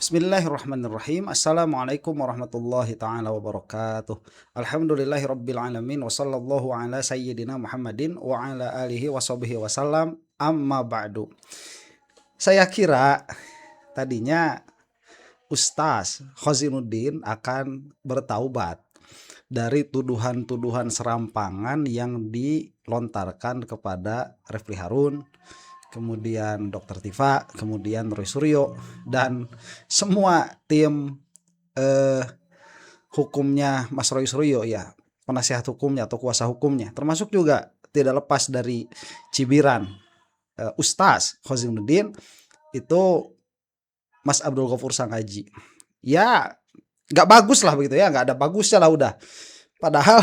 Bismillahirrahmanirrahim. Assalamualaikum warahmatullahi ta'ala wabarakatuh. Alhamdulillahi rabbil alamin. Wa sallallahu ala sayyidina Muhammadin wa ala alihi wa sahbihi wasallam. Amma ba'du. Saya kira tadinya Ustaz Khozinuddin akan bertaubat dari tuduhan-tuduhan serampangan yang dilontarkan kepada Refli Harun, kemudian Dr. Tifa, kemudian Roy Suryo, dan semua tim hukumnya Mas Roy Suryo, ya, penasihat hukumnya atau kuasa hukumnya, termasuk juga tidak lepas dari cibiran Ustaz Khozinuddin itu Mas Abdul Ghafur Sanghaji. Ya nggak bagus lah begitu ya, nggak ada bagusnya lah udah. Padahal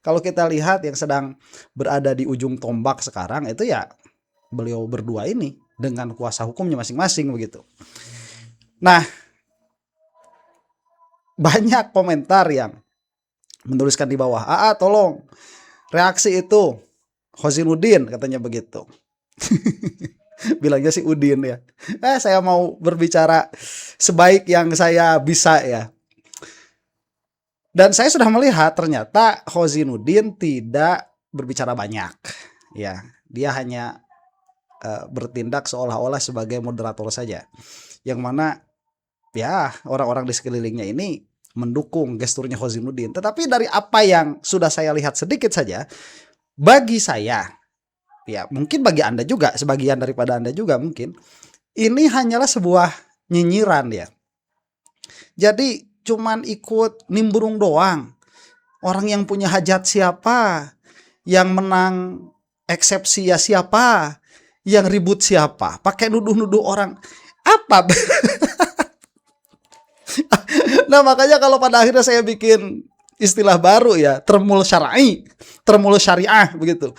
kalau kita lihat yang sedang berada di ujung tombak sekarang itu ya beliau berdua ini dengan kuasa hukumnya masing-masing begitu. Nah, banyak komentar yang menuliskan di bawah, tolong reaksi itu Khozinuddin, katanya begitu. Bilangnya si Udin ya. Saya mau berbicara sebaik yang saya bisa ya. Dan saya sudah melihat ternyata Khozinuddin tidak berbicara banyak. Ya, dia hanya bertindak seolah-olah sebagai moderator saja. Yang mana ya orang-orang di sekelilingnya ini mendukung gesturnya Khozinuddin. Tetapi dari apa yang sudah saya lihat sedikit saja, bagi saya, ya mungkin bagi Anda juga, sebagian daripada Anda juga mungkin, ini hanyalah sebuah nyinyiran ya. Jadi cuman ikut nimbrung doang. Orang yang punya hajat siapa, yang menang eksepsi ya siapa, yang ribut siapa, pakai nuduh-nuduh orang apa. Nah makanya kalau pada akhirnya saya bikin istilah baru ya, termul syar'i, termul syariah begitu.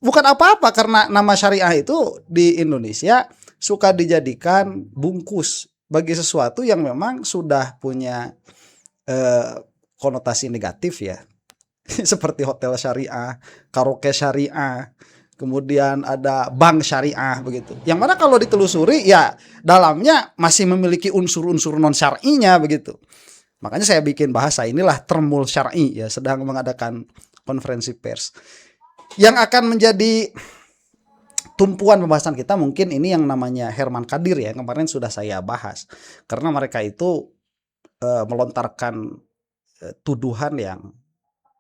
Bukan apa-apa, karena nama syariah itu di Indonesia suka dijadikan bungkus bagi sesuatu yang memang sudah punya konotasi negatif ya. Seperti hotel syariah, karaoke syariah, kemudian ada bank syariah begitu. Yang mana kalau ditelusuri ya dalamnya masih memiliki unsur-unsur non syar'inya begitu. Makanya saya bikin bahasa inilah termul syar'i ya, sedang mengadakan konferensi pers. Yang akan menjadi tumpuan pembahasan kita mungkin ini yang namanya Herman Kadir ya, kemarin sudah saya bahas. Karena mereka itu melontarkan tuduhan yang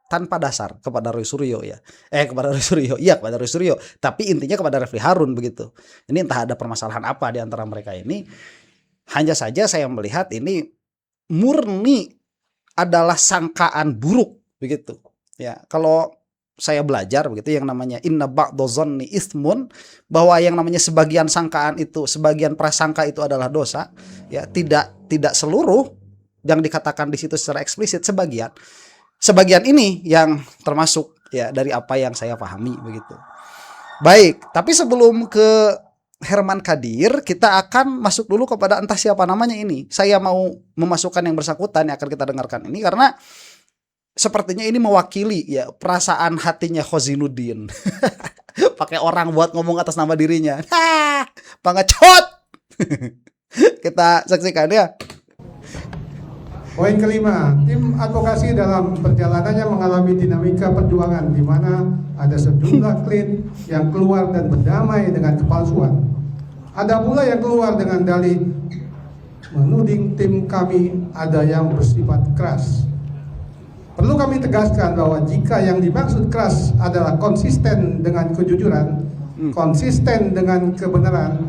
tanpa dasar kepada Roy Suryo ya. Kepada Roy Suryo. Iya, kepada Roy Suryo, tapi intinya kepada Refli Harun begitu. Ini entah ada permasalahan apa di antara mereka ini. Hanya saja saya melihat ini murni adalah sangkaan buruk begitu. Ya, kalau saya belajar begitu yang namanya inna ba'dozonni ismun, bahwa yang namanya sebagian sangkaan itu, sebagian prasangka itu adalah dosa ya, tidak seluruh yang dikatakan di situ secara eksplisit, sebagian ini yang termasuk ya dari apa yang saya pahami begitu. Baik, tapi sebelum ke Herman Kadir, kita akan masuk dulu kepada entah siapa namanya ini. Saya mau memasukkan yang bersangkutan yang akan kita dengarkan ini karena sepertinya ini mewakili ya perasaan hatinya Khozinuddin. Pakai orang buat ngomong atas nama dirinya. Pengecut. Kita saksikan ya. Poin kelima, tim advokasi dalam perjalanannya mengalami dinamika perjuangan di mana ada sejumlah klien yang keluar dan berdamai dengan kepalsuan. Ada pula yang keluar dengan dalih menuding tim kami ada yang bersifat keras. Perlu kami tegaskan bahwa jika yang dimaksud keras adalah konsisten dengan kejujuran, konsisten dengan kebenaran,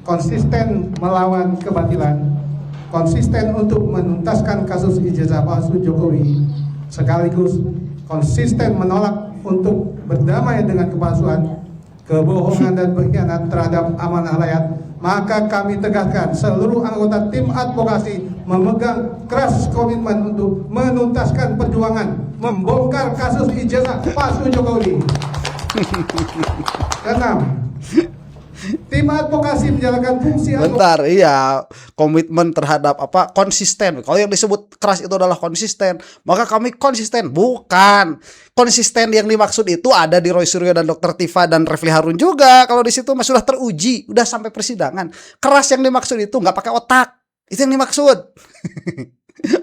konsisten melawan kebatilan, konsisten untuk menuntaskan kasus ijazah palsu Jokowi, sekaligus konsisten menolak untuk berdamai dengan kepalsuan, kebohongan dan pengkhianat terhadap amanah rakyat, maka kami tegaskan seluruh anggota tim advokasi memegang keras komitmen untuk menuntaskan perjuangan membongkar kasus ijazah palsu Jokowi. Keenam, tim advokasi menjalankan fungsi Bentar, iya, komitmen terhadap apa? Konsisten. Kalau yang disebut keras itu adalah konsisten, maka kami konsisten. Bukan. Konsisten yang dimaksud itu ada di Roy Suryo dan Dr. Tifa dan Refli Harun juga. Kalau di situ sudah teruji, udah sampai persidangan. Keras yang dimaksud itu nggak pakai otak. Itu yang dimaksud.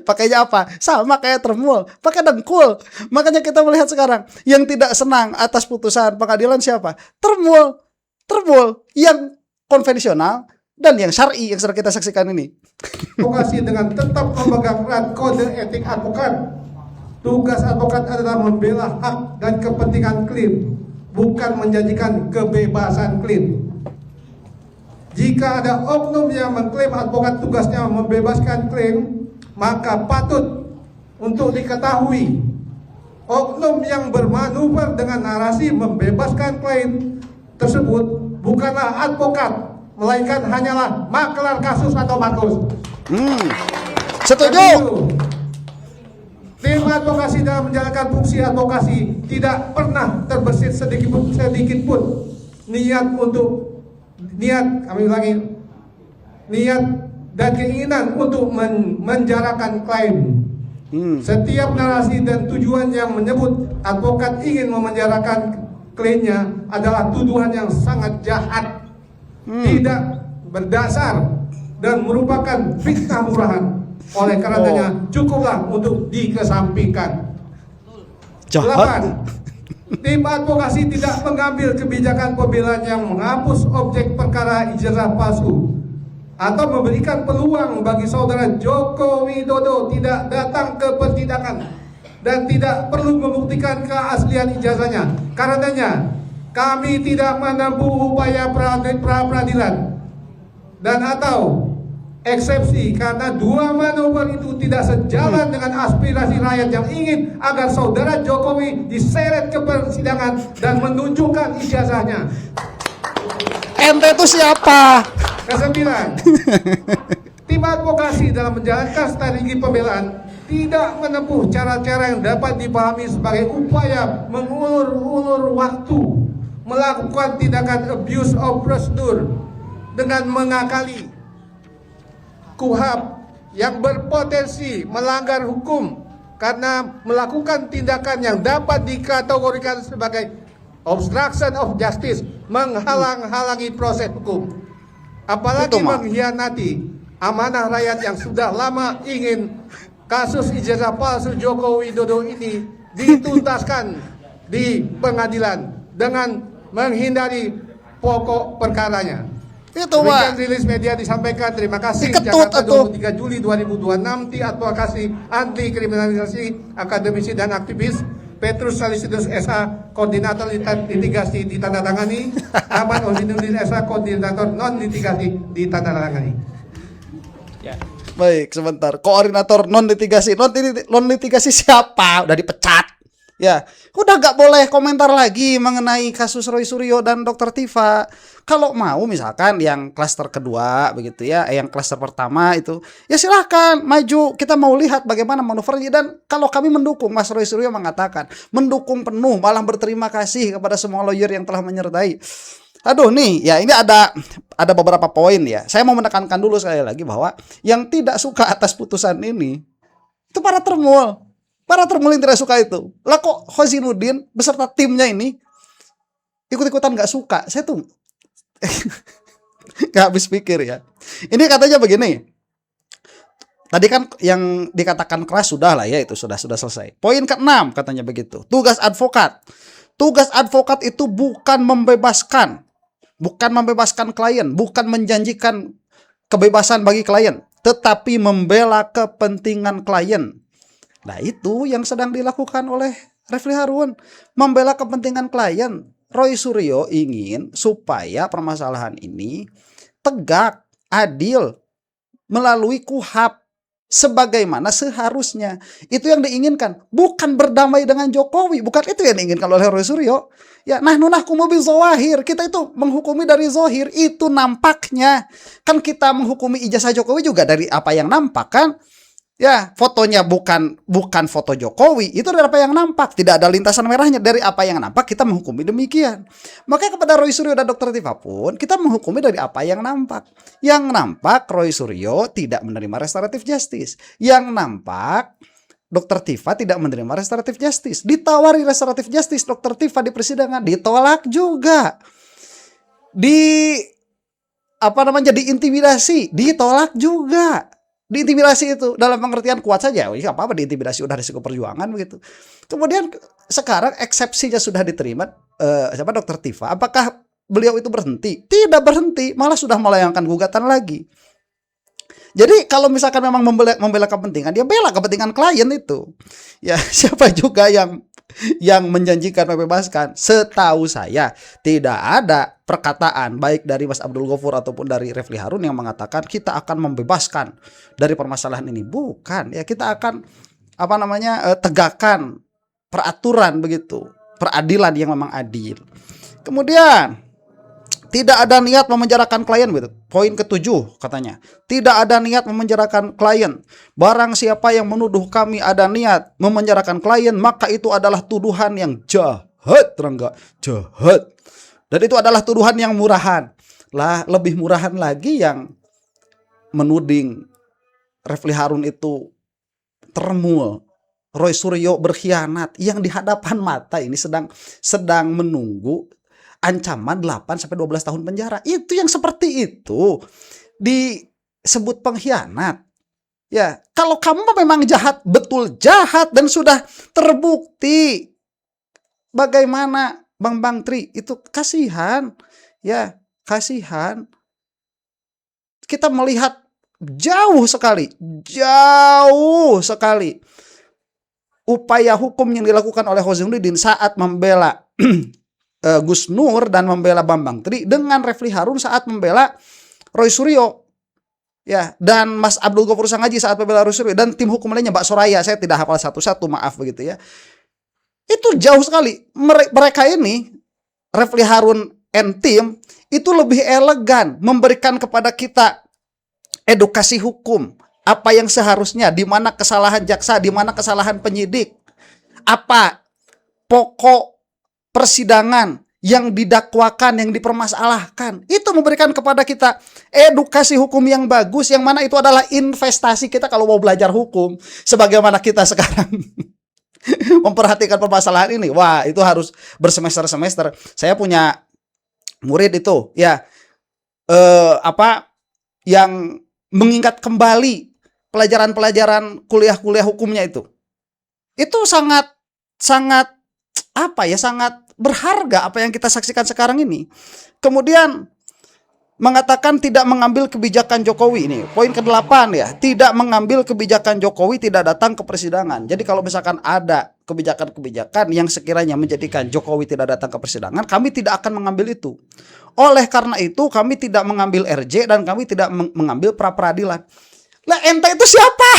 Pakainya apa? Sama kayak termul, pakai dengkul. Makanya kita melihat sekarang yang tidak senang atas putusan pengadilan siapa? Termul. Termul yang konvensional dan yang syar'i yang sedang kita saksikan ini. Advokasi dengan tetap memegang erat kode etik advokat. Tugas advokat adalah membela hak dan kepentingan klien, bukan menjanjikan kebebasan klien. Jika ada oknum yang mengklaim advokat tugasnya membebaskan klien, maka patut untuk diketahui oknum yang bermanuver dengan narasi membebaskan klien tersebut bukanlah advokat, melainkan hanyalah maklar kasus atau markus. Setuju. Tim advokasi dalam menjalankan fungsi advokasi tidak pernah terbersit sedikit pun niat dan keinginan untuk menjarakan klien. Setiap narasi dan tujuan yang menyebut advokat ingin memenjarakan kliennya adalah tuduhan yang sangat jahat, tidak berdasar dan merupakan fitnah murahan. Oleh karenanya cukuplah untuk dikesampingkan. Jahat. 8. Tim advokasi tidak mengambil kebijakan pembelaan yang menghapus objek perkara ijazah palsu atau memberikan peluang bagi saudara Joko Widodo tidak datang ke persidangan dan tidak perlu membuktikan keaslian ijazahnya. Karenanya kami tidak menempuh upaya pra-peradilan dan atau eksepsi karena dua manuver itu tidak sejalan dengan aspirasi rakyat yang ingin agar saudara Jokowi diseret ke persidangan dan menunjukkan ijazahnya. Ente itu siapa? Kesembilan, tim advokasi dalam menjalankan strategi pembelaan tidak menempuh cara-cara yang dapat dipahami sebagai upaya mengulur-ulur waktu, melakukan tindakan abuse of prosedur dengan mengakali KUHP yang berpotensi melanggar hukum karena melakukan tindakan yang dapat dikategorikan sebagai obstruction of justice, menghalang-halangi proses hukum, apalagi mengkhianati amanah rakyat yang sudah lama ingin kasus ijazah palsu Joko Widodo ini dituntaskan di pengadilan dengan menghindari pokok perkaranya. Itu Pak. Rilis media disampaikan. Terima kasih. Diketut, Jakarta atuh. 23 Juli 2026. Tim advokasi anti kriminalisasi akademisi dan aktivis Petrus Salisidus SA, koordinator litigasi ditandatangani. Ahmad Ozinuddin SA, koordinator non litigasi ditandatangani. Baik, sebentar. Koordinator non litigasi. Non litigasi siapa? Udah dipecat. Ya, udah gak boleh komentar lagi mengenai kasus Roy Suryo dan Dr. Tifa. Kalau mau misalkan yang klaster kedua begitu ya, yang klaster pertama itu, ya silahkan maju. Kita mau lihat bagaimana manuvernya, dan kalau kami mendukung, Mas Roy Suryo mengatakan mendukung penuh, malah berterima kasih kepada semua lawyer yang telah menyertai. Aduh nih, ya ini ada beberapa poin ya. Saya mau menekankan dulu sekali lagi bahwa yang tidak suka atas putusan ini itu para termul. Para termul yang tidak suka itu. Lah kok Khozinuddin beserta timnya ini ikut-ikutan gak suka? Saya tuh gak habis pikir ya. Ini katanya begini. Tadi kan yang dikatakan keras sudah lah ya, itu sudah selesai. Poin ke-6 katanya begitu. Tugas advokat. Tugas advokat itu bukan membebaskan klien, bukan menjanjikan kebebasan bagi klien, tetapi membela kepentingan klien. Nah itu yang sedang dilakukan oleh Refli Harun, membela kepentingan klien. Roy Suryo ingin supaya permasalahan ini tegak, adil, melalui KUHP sebagaimana seharusnya. Itu yang diinginkan, bukan berdamai dengan Jokowi, bukan itu yang diinginkan oleh Roy Suryo. Ya, nahnu nahkumu bizawahir, kita itu menghukumi dari zohir, itu nampaknya. Kan kita menghukumi ijazah Jokowi juga dari apa yang nampak kan? Ya, fotonya bukan foto Jokowi, itu dari apa yang nampak, tidak ada lintasan merahnya, dari apa yang nampak kita menghukumi demikian. Makanya kepada Roy Suryo dan Dr. Tifa pun kita menghukumi dari apa yang nampak. Yang nampak Roy Suryo tidak menerima restoratif justice. Yang nampak Dr. Tifa tidak menerima restoratif justice. Ditawari restoratif justice Dr. Tifa di persidangan, ditolak juga. Diintimidasi, ditolak juga. Diintimidasi itu dalam pengertian kuat saja. Ya apa-apa diintimidasi, udah risiko perjuangan begitu. Kemudian sekarang eksepsinya sudah diterima, siapa Dokter Tifa, apakah beliau itu berhenti? Tidak berhenti, malah sudah melayangkan gugatan lagi. Jadi kalau misalkan memang membela kepentingan, dia bela kepentingan klien itu. Ya, siapa juga yang menjanjikan membebaskan? Setahu saya tidak ada perkataan baik dari Mas Abdul Ghafur ataupun dari Refli Harun yang mengatakan kita akan membebaskan dari permasalahan ini. Bukan, ya kita akan tegakkan peraturan begitu, peradilan yang memang adil. Kemudian tidak ada niat memenjarakan klien gitu. Poin ke-7 katanya. Tidak ada niat memenjarakan klien. Barang siapa yang menuduh kami ada niat memenjarakan klien, maka itu adalah tuduhan yang jahat, Rangga. Jahat. Dan itu adalah tuduhan yang murahan. Lah, lebih murahan lagi yang menuding Refli Harun itu termul, Roy Suryo berkhianat, yang di hadapan mata ini sedang menunggu ancaman 8 sampai 12 tahun penjara. Itu yang seperti itu disebut pengkhianat. Ya, kalau kamu memang jahat, betul jahat dan sudah terbukti. Bagaimana Bang Tri? Itu kasihan. Ya, kasihan. Kita melihat jauh sekali upaya hukum yang dilakukan oleh Hozinuddin saat membela Gus Nur dan membela Bambang Tri, dengan Refli Harun saat membela Roy Suryo, ya, dan Mas Abdul Ghafur Sangaji saat membela Roy Suryo, dan tim hukum lainnya Mbak Soraya, saya tidak hafal satu-satu, maaf begitu ya. Itu jauh sekali. Mereka ini, Refli Harun and tim, itu lebih elegan memberikan kepada kita edukasi hukum, apa yang seharusnya, di mana kesalahan jaksa, di mana kesalahan penyidik, apa pokok persidangan yang didakwakan, yang dipermasalahkan. Itu memberikan kepada kita edukasi hukum yang bagus, yang mana itu adalah investasi kita kalau mau belajar hukum. Sebagaimana kita sekarang memperhatikan permasalahan ini, wah itu harus bersemester-semester. Saya punya murid itu, ya, yang mengingat kembali pelajaran-pelajaran kuliah-kuliah hukumnya itu sangat sangat berharga apa yang kita saksikan sekarang ini. Kemudian mengatakan tidak mengambil kebijakan Jokowi, ini poin ke-8 ya, tidak mengambil kebijakan Jokowi, tidak datang ke persidangan. Jadi kalau misalkan ada kebijakan-kebijakan yang sekiranya menjadikan Jokowi tidak datang ke persidangan, kami tidak akan mengambil itu. Oleh karena itu kami tidak mengambil RJ dan kami tidak mengambil pra peradilan. Lah, ente itu siapa?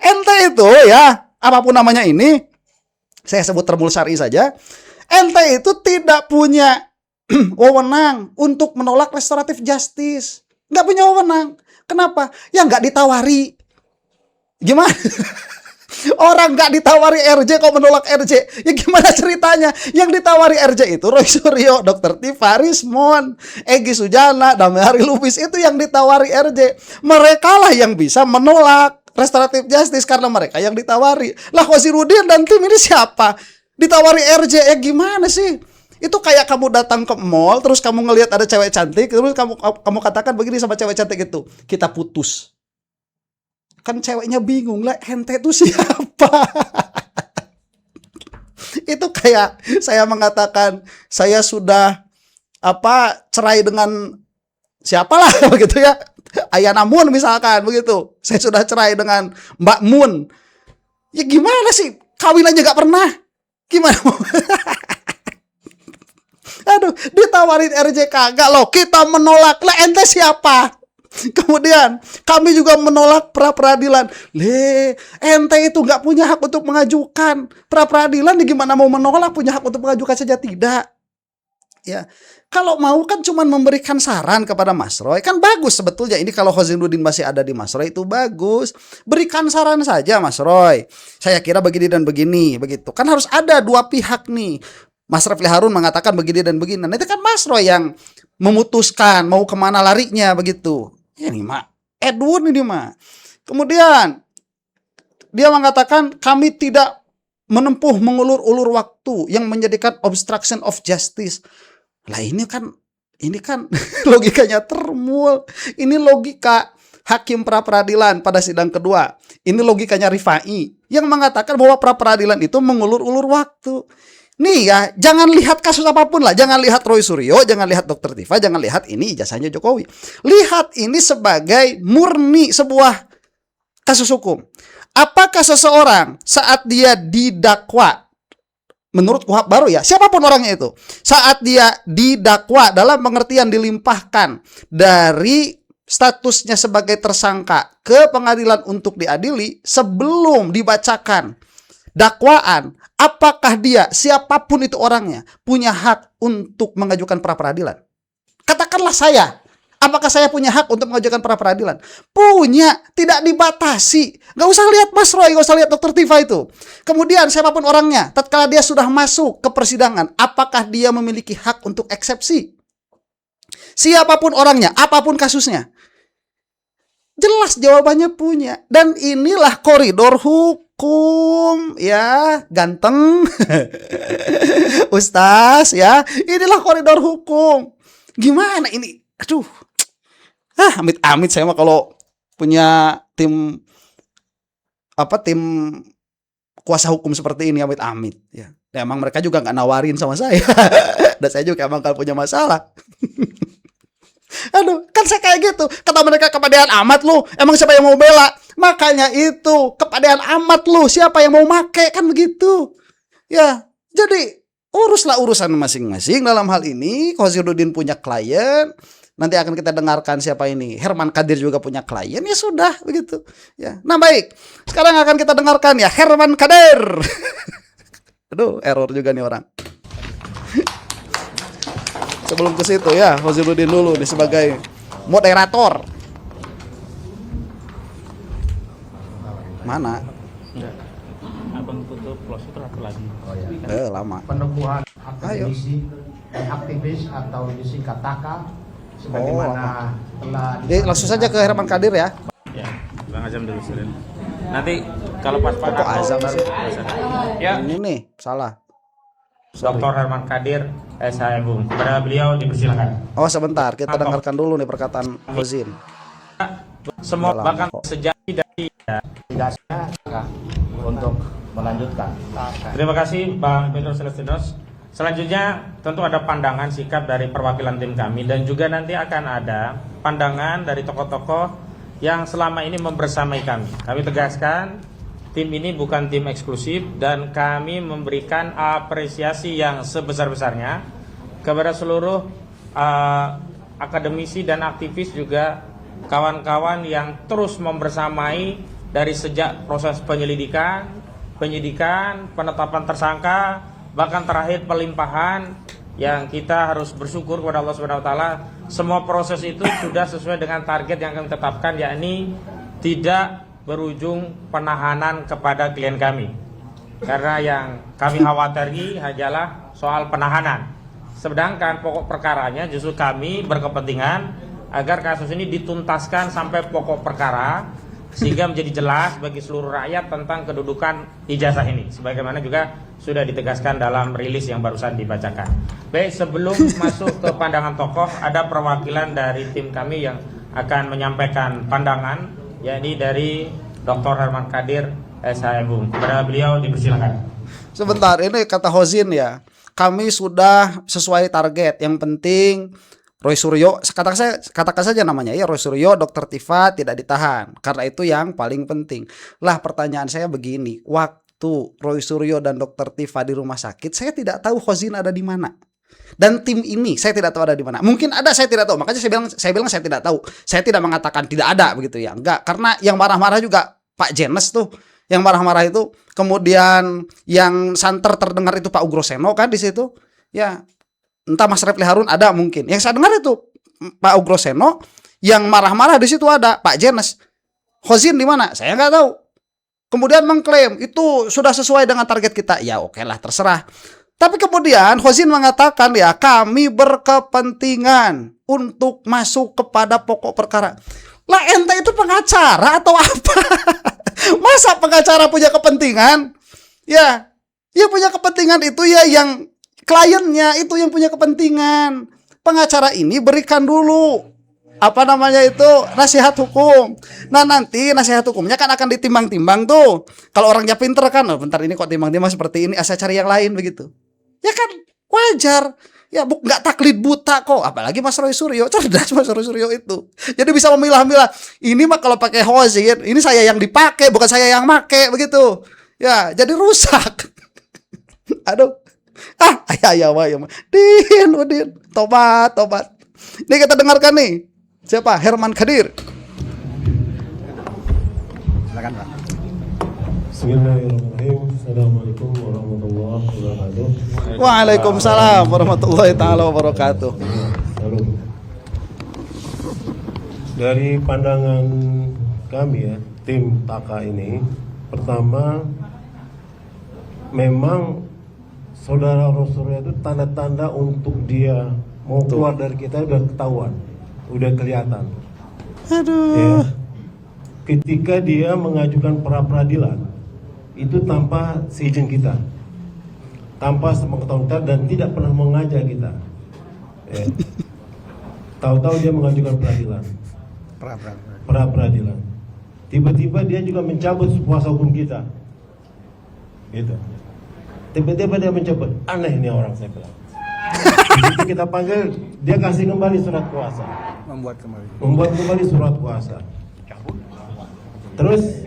Ente itu, ya, apapun namanya ini, saya sebut termul syar'i saja, ente itu tidak punya wewenang untuk menolak restoratif justice. Nggak punya wewenang. Kenapa? Ya nggak ditawari. Gimana? Orang nggak ditawari RJ kok menolak RJ? Ya gimana ceritanya? Yang ditawari RJ itu Roy Suryo, Dr. Tifa, Rismon, Egy Sujana, Damehari Lubis, itu yang ditawari RJ. Mereka lah yang bisa menolak restoratif justice karena mereka yang ditawari. Lah, Hozinuddin dan tim ini siapa? Ditawari RJ, ya gimana sih? Itu kayak kamu datang ke mall, terus kamu ngelihat ada cewek cantik, terus kamu katakan begini sama cewek cantik itu, kita putus. Kan ceweknya bingung, lah ente itu siapa? Itu kayak saya mengatakan saya sudah cerai dengan siapalah begitu ya. Ayana Mun misalkan begitu. Saya sudah cerai dengan Mbak Mun. Ya gimana sih? Kawin aja gak pernah. Gimana? Aduh, ditawarin RJ kagak loh. Kita menolak. Lah ente siapa? Kemudian kami juga menolak pra peradilan. Ente itu gak punya hak untuk mengajukan pra peradilan. Gimana mau menolak? Punya hak untuk mengajukan saja tidak. Ya, kalau mau kan cuman memberikan saran kepada Mas Roy, kan bagus sebetulnya. Ini kalau Hozinuddin masih ada di Mas Roy itu bagus. Berikan saran saja Mas Roy. Saya kira begini dan begini, begitu. Kan harus ada dua pihak nih. Mas Refli Harun mengatakan begini dan begini. Nah, itu kan Mas Roy yang memutuskan mau kemana larinya begitu. Ini mah Edwin ini mah. Kemudian dia mengatakan kami tidak menempuh mengulur-ulur waktu yang menjadikan obstruction of justice. Lah ini kan logikanya termul. Ini logika hakim pra-peradilan pada sidang kedua. Ini logikanya Rifai yang mengatakan bahwa pra-peradilan itu mengulur-ulur waktu. Nih ya, jangan lihat kasus apapun lah. Jangan lihat Roy Suryo, jangan lihat Dr. Tifa, jangan lihat ini ijazahnya Jokowi. Lihat ini sebagai murni sebuah kasus hukum. Apakah seseorang saat dia didakwa, menurut KUHP baru ya, siapapun orangnya itu, saat dia didakwa dalam pengertian dilimpahkan dari statusnya sebagai tersangka ke pengadilan untuk diadili, sebelum dibacakan dakwaan, apakah dia, siapapun itu orangnya, punya hak untuk mengajukan pra-peradilan? Katakanlah saya, apakah saya punya hak untuk mengajukan pra-peradilan? Punya, tidak dibatasi. Gak usah lihat Mas Roy, gak usah lihat Dr. Tifa itu. Kemudian siapapun orangnya, tatkala dia sudah masuk ke persidangan, apakah dia memiliki hak untuk eksepsi? Siapapun orangnya, apapun kasusnya, jelas jawabannya punya. Dan inilah koridor hukum, ya, ganteng. Ustaz, ya, inilah koridor hukum. Gimana ini? Aduh, amit-amit saya mah kalau punya tim kuasa hukum seperti ini, amit-amit ya. Emang mereka juga nggak nawarin sama saya. Dan saya juga emang kalau punya masalah. Aduh, kan saya kayak gitu. Kata mereka, kepadean amat lu. Emang siapa yang mau bela? Makanya itu, kepadean amat lu. Siapa yang mau make? Kan begitu. Ya, jadi uruslah urusan masing-masing. Dalam hal ini, Khosiruddin punya klien. Nanti akan kita dengarkan siapa ini. Herman Kadir juga punya klien. Ya sudah, begitu. Ya. Nah baik, sekarang akan kita dengarkan ya Herman Kadir. Aduh, error juga nih orang. Sebelum ke situ ya, Khosiruddin dulu nih sebagai moderator. Mana? Abang tutup close itu satu lagi. Oh ya. Lama. Peneguhan akademisi dan aktivis atau disingkat TAKA sebagaimana telah Jadi langsung saja ke Herman Kadir ya. Ya, Bang Azam dulu Sirin. Nanti kalau pas Kok Azam sih? Ya, Ini nih, salah. Dr. Herman Kadir, SHM Bung. Kepada beliau dipersilakan. Oh sebentar, kita dengarkan dulu nih perkataan Khozin. Semua Dalam bahkan kok. sejati dari tugasnya untuk melanjutkan. Terima kasih Bang Pedro Celestinos. Selanjutnya tentu ada pandangan sikap dari perwakilan tim kami dan juga nanti akan ada pandangan dari tokoh-tokoh yang selama ini membersamai kami. Kami tegaskan tim ini bukan tim eksklusif dan kami memberikan apresiasi yang sebesar-besarnya kepada seluruh akademisi dan aktivis juga kawan-kawan yang terus membersamai dari sejak proses penyidikan, penetapan tersangka, bahkan terakhir pelimpahan, yang kita harus bersyukur kepada Allah Subhanahu wa taala semua proses itu sudah sesuai dengan target yang kami tetapkan, yakni tidak berujung penahanan kepada klien kami. Karena yang kami khawatiri hanyalah soal penahanan. Sedangkan pokok perkaranya justru kami berkepentingan agar kasus ini dituntaskan sampai pokok perkara sehingga menjadi jelas bagi seluruh rakyat tentang kedudukan ijazah ini, sebagaimana juga sudah ditegaskan dalam rilis yang barusan dibacakan. Baik, sebelum masuk ke pandangan tokoh, ada perwakilan dari tim kami yang akan menyampaikan pandangan, yakni dari Dr. Herman Kadir, SHM Bung. Kepada beliau dipersilakan. Sebentar, ini kata Khozin ya. Kami sudah sesuai target. Yang penting Roy Suryo, katakan saja namanya ya, Roy Suryo, Dr. Tifa tidak ditahan. Karena itu yang paling penting. Lah pertanyaan saya begini, waktu Roy Suryo dan Dr. Tifa di rumah sakit, saya tidak tahu Khozin ada di mana. Dan tim ini saya tidak tahu ada di mana. Mungkin ada, saya tidak tahu. Makanya saya bilang saya tidak tahu. Saya tidak mengatakan tidak ada begitu ya. Enggak, karena yang marah-marah juga Pak Jenes tuh. Yang marah-marah itu, kemudian yang santer terdengar itu Pak Ugroseno kan di situ. Ya, entah Mas Refli Harun ada mungkin. Yang saya dengar itu Pak Ugroseno, yang marah-marah di situ ada Pak Jenes. Khozin di mana? Saya nggak tahu. Kemudian mengklaim itu sudah sesuai dengan target kita. Ya oke lah, terserah. Tapi kemudian Khozin mengatakan ya kami berkepentingan untuk masuk kepada pokok perkara. Lah ente itu pengacara atau apa? Masa pengacara punya kepentingan? Ya, yang punya kepentingan itu ya yang kliennya itu yang punya kepentingan. Pengacara ini berikan dulu apa namanya itu nasihat hukum. Nah nanti nasihat hukumnya kan akan ditimbang-timbang tuh. Kalau orangnya pinter kan, oh, bentar ini kok timbang-timbang seperti ini, saya cari yang lain begitu. Ya kan wajar. Ya nggak taklid buta kok, apalagi Mas Roy Suryo, cerdas Mas Roy Suryo itu. Jadi bisa memilah-milah. Ini mah kalau pakai hozin, ini saya yang dipakai, bukan saya yang make begitu. Ya, jadi rusak. Aduh. Ayah. Udin. Tobat. Ini kita dengarkan nih. Siapa? Herman Kadir. Silakan Pak. Bismillahirrahmanirrahim. Assalamualaikum warahmatullahi wabarakatuh. Waalaikumsalam warahmatullahi taala wabarakatuh. Salam. Dari pandangan kami ya, tim Taka ini, pertama memang saudara Rosurya itu tanda-tanda untuk dia mau keluar dari kita udah ketahuan, udah kelihatan. Aduh. Ya. Ketika dia mengajukan pra peradilan itu tanpa seizin kita, tanpa sepengetahuan kita dan tidak pernah mengajak kita. Ya. Tahu-tahu dia mengajukan peradilan, pra peradilan. Tiba-tiba dia juga mencabut kuasa hukum kita. Gitu. Tiba-tiba dia mencabut. Aneh ini orang, saya bilang. Begitu kita panggil, dia kasih kembali surat kuasa. Membuat kembali surat kuasa. Terus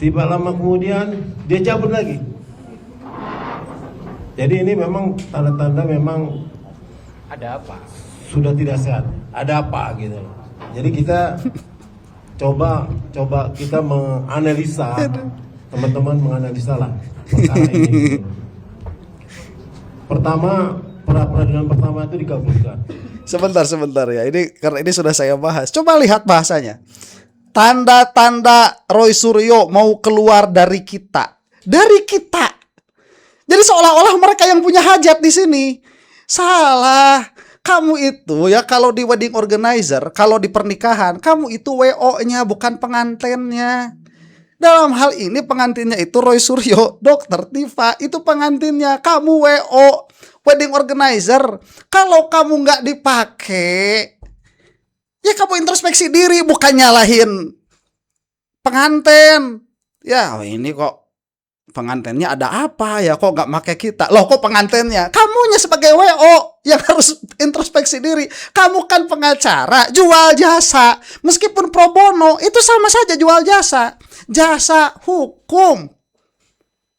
tiba lama kemudian dia cabut lagi. Jadi ini memang tanda-tanda memang Ada apa? sudah tidak sehat. Ada apa gitu. Jadi kita coba kita menganalisa, teman-teman menganalisa lah perkara ini. Gitu. Pertama, pra peradilan pertama itu dikabulkan. Sebentar ya. Ini karena ini sudah saya bahas. Coba lihat bahasanya. Tanda-tanda Roy Suryo mau keluar dari kita. Dari kita. Jadi seolah-olah mereka yang punya hajat di sini. Salah. Kamu itu ya kalau di wedding organizer, kalau di pernikahan, kamu itu WO-nya bukan pengantennya. Dalam hal ini pengantinnya itu Roy Suryo, Dokter Tifa, itu pengantinnya. Kamu WO, wedding organizer. Kalau kamu nggak dipakai, ya kamu introspeksi diri, bukan nyalahin pengantin. Ya, oh ini kok pengantinnya ada apa ya? Kok nggak pakai kita? Loh, kok pengantinnya? Kamunya sebagai WO yang harus introspeksi diri. Kamu kan pengacara, jual jasa. Meskipun pro bono, itu sama saja jual jasa. Jasa hukum.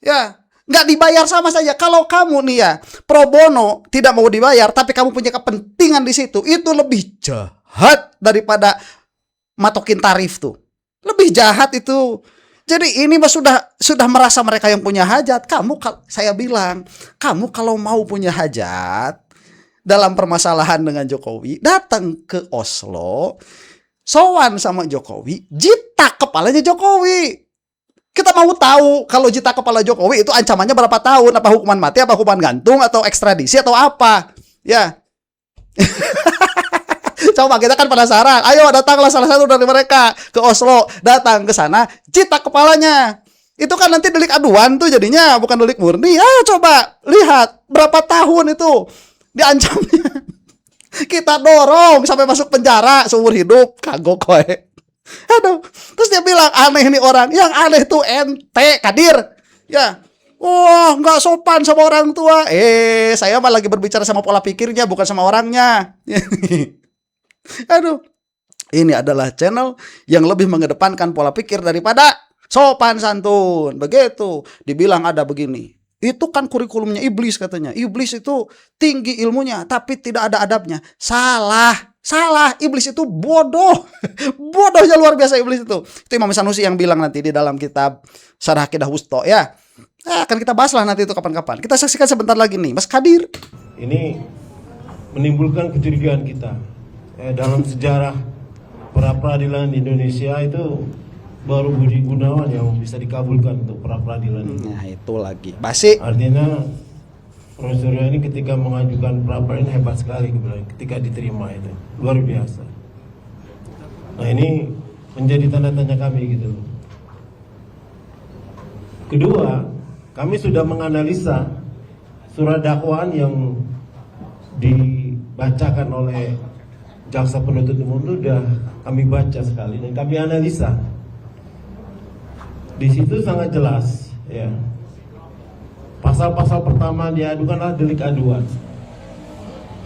Ya, nggak dibayar sama saja. Kalau kamu nih ya, pro bono tidak mau dibayar, tapi kamu punya kepentingan di situ, itu lebih jahat daripada matokin tarif tuh. Lebih jahat itu. Jadi ini mah sudah merasa mereka yang punya hajat. Saya bilang, kamu kalau mau punya hajat dalam permasalahan dengan Jokowi, datang ke Oslo, sowan sama Jokowi, jitak kepalanya Jokowi. Kita mau tahu kalau jitak kepala Jokowi itu ancamannya berapa tahun? Apa hukuman mati, apa hukuman gantung, atau ekstradisi, atau apa? Ya. Coba kita kan penasaran. Ayo datanglah salah satu dari mereka ke Oslo, datang ke sana, jitak kepalanya. Itu kan nanti delik aduan tuh jadinya, bukan delik murni. Ayo coba lihat berapa tahun itu diancamnya. Kita dorong sampai masuk penjara seumur hidup, kagok koe. Aduh, terus dia bilang aneh nih orang. Yang aneh tuh ente, Kadir. Ya. Wah, nggak sopan sama orang tua. Saya mah lagi berbicara sama pola pikirnya, bukan sama orangnya. Aduh, ini adalah channel yang lebih mengedepankan pola pikir daripada sopan santun. Begitu, dibilang ada begini. Itu kan kurikulumnya iblis katanya. Iblis itu tinggi ilmunya, tapi tidak ada adabnya. Salah. Iblis itu bodoh. Bodohnya luar biasa iblis itu. Itu Imam Sanusi yang bilang nanti di dalam kitab Syarah Aqidah Wusto ya. Akan kita bahas lah nanti itu kapan-kapan. Kita saksikan sebentar lagi nih, Mas Kadir. Ini menimbulkan kecurigaan kita. Dalam sejarah pra peradilan di Indonesia itu baru Budi Gunawan yang bisa dikabulkan untuk pra peradilan ini. Nah itu lagi basi. Artinya Profesor ini ketika mengajukan pra peradilan hebat sekali ketika diterima itu luar biasa. Nah ini menjadi tanda tanya kami gitu. Kedua, kami sudah menganalisa surat dakwaan yang dibacakan oleh jaksa penuntut umum itu udah kami baca sekali dan kami analisa. Di situ sangat jelas, ya. Pasal-pasal pertama diadukan adalah delik aduan.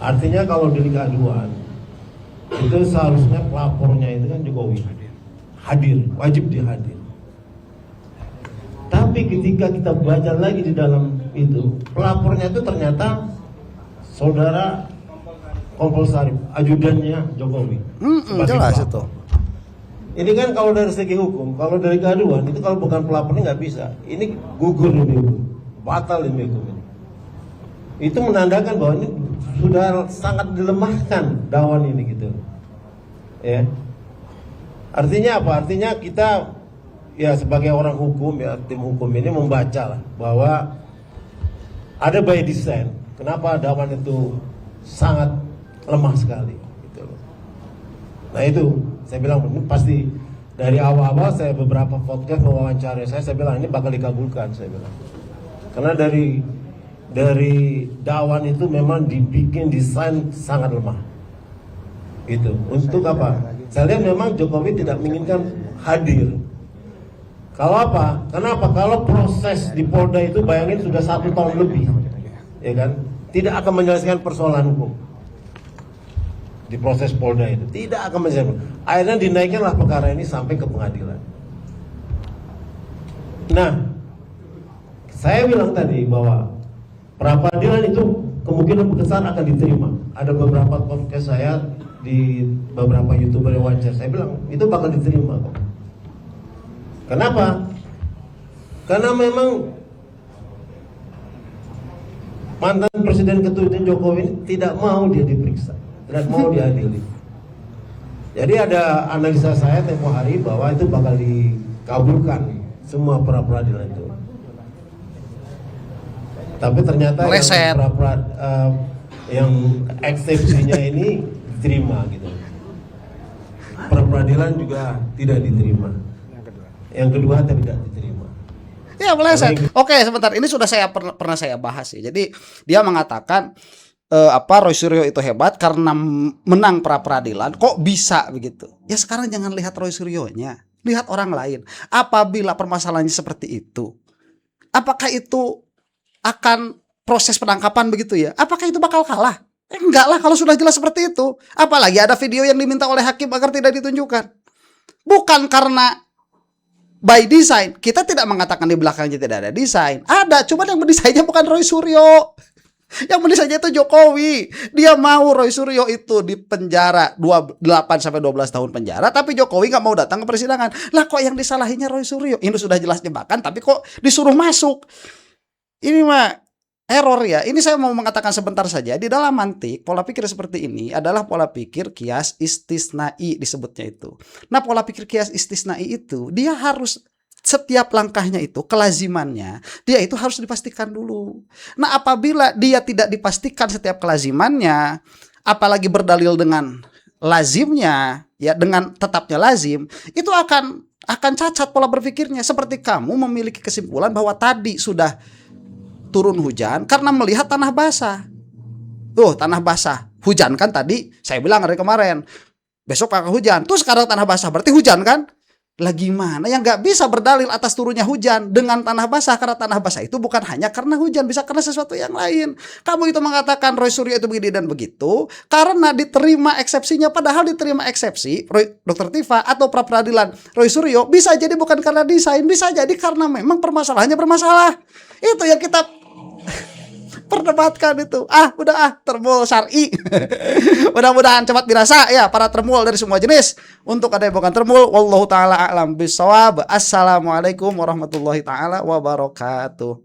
Artinya kalau delik aduan itu seharusnya pelapornya itu kan Jokowi hadir, wajib dihadir. Tapi ketika kita baca lagi di dalam itu, pelapornya itu ternyata saudara Kompol Sarif, ajudannya Jokowi. Jelas pelapor. itu. Ini kan kalau dari segi hukum, kalau dari keaduan itu kalau bukan pelapornya nggak bisa. Ini gugur ini hukum, batal ini hukum ini. Itu menandakan bahwa ini sudah sangat dilemahkan dakwaan ini gitu. Ya. Artinya apa? Artinya kita ya sebagai orang hukum ya tim hukum ini membaca lah bahwa ada by design. Kenapa dakwaan itu sangat lemah sekali gitu loh. Nah itu saya bilang ini pasti dari awal-awal saya beberapa podcast wawancara saya bilang ini bakal dikabulkan saya bilang. Karena dari dakwaan itu memang dibikin desain sangat lemah. Itu untuk apa? Saya lihat memang Jokowi tidak menginginkan hadir. Kalau apa? Kenapa? Kalau proses di Polda itu bayangin sudah 1 tahun lebih, ya kan? Tidak akan menyelesaikan persoalan hukum di proses Polda itu. Tidak akan menyelesaikan. Akhirnya dinaikkanlah perkara ini sampai ke pengadilan. Nah, saya bilang tadi bahwa pra peradilan itu kemungkinan besar akan diterima. Ada beberapa podcast saya di beberapa YouTuber yang wawancara, saya bilang itu bakal diterima kok. Kenapa? Karena memang mantan Presiden Ketua Jokowi tidak mau dia diperiksa, tidak mau diadili. Jadi ada analisa saya tempo hari bahwa itu bakal dikabulkan semua pra peradilan itu. Tapi ternyata yang eksepsinya ini diterima gitu. Pra peradilan juga tidak diterima. Yang kedua tidak diterima. Ya meleset. Oke, sebentar. Ini sudah saya pernah saya bahas sih. Jadi dia mengatakan Roy Suryo itu hebat karena menang pra peradilan. Kok bisa begitu? Ya sekarang jangan lihat Roy Suryonya, lihat orang lain. Apabila permasalahannya seperti itu, apakah itu akan proses penangkapan begitu ya? Apakah itu bakal kalah? Enggak lah kalau sudah jelas seperti itu. Apalagi ada video yang diminta oleh hakim agar tidak ditunjukkan. Bukan karena by design. Kita tidak mengatakan di belakangnya tidak ada desain. Ada, cuma yang mendesainnya bukan Roy Suryo. Yang mendesainnya itu Jokowi. Dia mau Roy Suryo itu di penjara 8 sampai 12 tahun penjara, tapi Jokowi nggak mau datang ke persidangan. Lah kok yang disalahinya Roy Suryo? Ini sudah jelas jebakan, tapi kok disuruh masuk? Ini mah error ya. Ini saya mau mengatakan sebentar saja. Di dalam mantik, pola pikir seperti ini adalah pola pikir kias istisnai disebutnya itu. Nah, pola pikir kias istisnai itu, dia harus setiap langkahnya itu, kelazimannya, dia itu harus dipastikan dulu. Nah, apabila dia tidak dipastikan setiap kelazimannya, apalagi berdalil dengan lazimnya, ya dengan tetapnya lazim, itu akan cacat pola berpikirnya. Seperti kamu memiliki kesimpulan bahwa tadi sudah turun hujan karena melihat tanah basah. Tanah basah. Hujan kan tadi, saya bilang hari kemarin. Besok akan hujan. Terus sekarang tanah basah, berarti hujan kan? Lah gimana? Yang nggak bisa berdalil atas turunnya hujan dengan tanah basah. Karena tanah basah itu bukan hanya karena hujan, bisa karena sesuatu yang lain. Kamu itu mengatakan Roy Suryo itu begini dan begitu karena diterima eksepsinya. Padahal diterima eksepsi Dr. Tifa atau pra peradilan Roy Suryo bisa jadi bukan karena desain, bisa jadi karena memang permasalahannya bermasalah. Itu yang kita perdebatkan itu. Termul syar'i. Mudah-mudahan cepat dirasa ya para termul dari semua jenis. Untuk ada yang bukan termul, wallahu taala a'lam bissawab. Assalamualaikum warahmatullahi taala wabarakatuh.